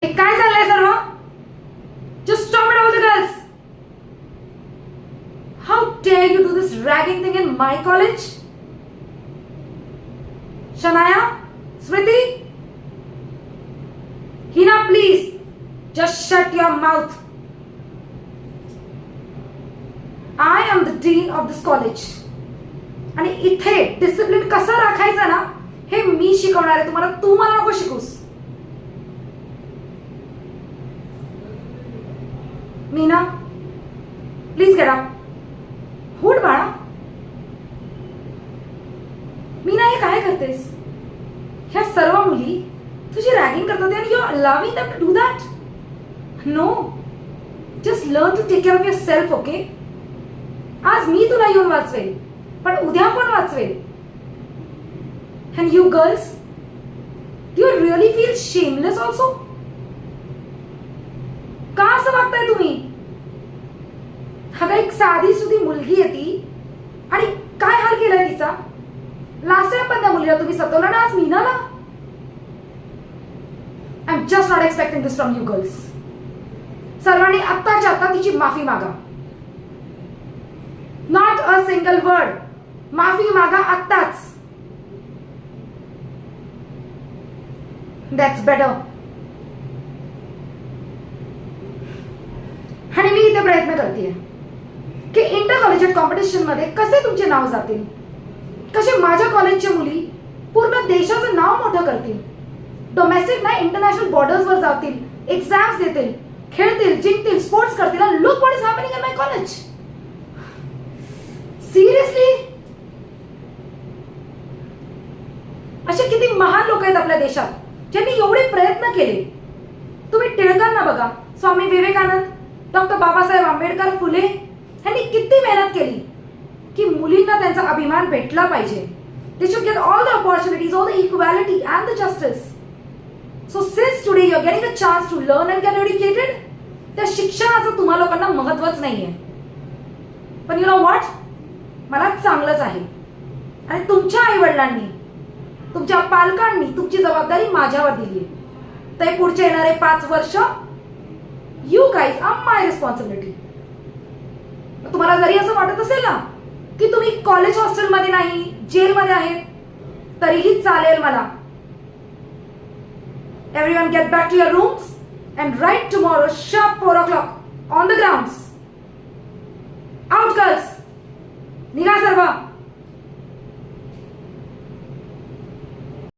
हे काय चाललंय सर्व? Just stop it, all the girls. How dare you do this ragging thing in my college? Shanaya, Smriti, Hina, please just shut your mouth. I am the dean of this college. आणि इथे discipline कसं राखायचं ना हे मी शिकवणार आहे तुम्हाला. तू मला नको शिकूस. Meena, please get up. उठ बाळा. मीना, हे काय करतेस? ह्या सर्व मुली तुझी रॅगिंग करतात आणि you are allowing them to do that? No, just learn to take care of yourself. Okay, आज मी तुला येऊन वाचवेल, पण उद्या कोण वाचवेल? And you girls, do you really feel shameless also? का असं वागताय तुम्ही? अगं, एक साधी सुधी मुलगी आहे ती आणि काय हाल केलाय तिचा. लास्ट टाइम पण त्या मुलीला तुम्ही सतवलं ना, आज मीनाला. I am just not expecting this from you girls. सर्वांनी आत्ताच्या आत्ता तिची माफी मागा. Not a single word. माफी मागा आत्ताच. That's better. आणि मी इथे प्रयत्न करतेय की इंटर कॉलेजिएट कॉम्पिटिशन मध्ये कसे तुमचे नाव जातील, कसे माझ्या कॉलेजच्या मुली पूर्ण देशाचं नाव मोठं करतील, डोमेस्टिक ना इंटरनॅशनल बॉर्डर्स वर जातील, एक्झाम्स देतील, खेळतील, जिंकतील, स्पोर्ट्स करतील. आणि look what is happening in my college. Seriously, असे किती महान लोक आहेत आपल्या देशात ज्यांनी एवढे प्रयत्न केले. तुम्ही टिळकांना बघा, स्वामी विवेकानंद, डॉक्टर बाबासाहेब आंबेडकर, फुले यांनी किती मेहनत केली की मुलींना त्यांचा अभिमान भेटला पाहिजे. They should get all the opportunities, all the equality and the justice. So since today you are getting a chance to learn and get educated, त्या शिक्षणाचं तुम्हा लोकांना महत्वच नाहीये. पण यू नो व्हॉट, मला चांगलंच आहे. आणि तुमच्या आई वडिलांनी, तुमच्या पालकांनी तुमची जबाबदारी माझ्यावर दिली आहे. तर पुढचे येणारे 5 वर्ष you guys are my responsibility. तुम्हाला जरी असं वाटत असेल ना की तुम्ही कॉलेज हॉस्टेलमध्ये नाही, जेलमध्ये आहेत, तरीही चालेल मला. Everyone get back to your rooms and right tomorrow sharp 4 o'clock on the grounds. Out girls, निघा सर्व.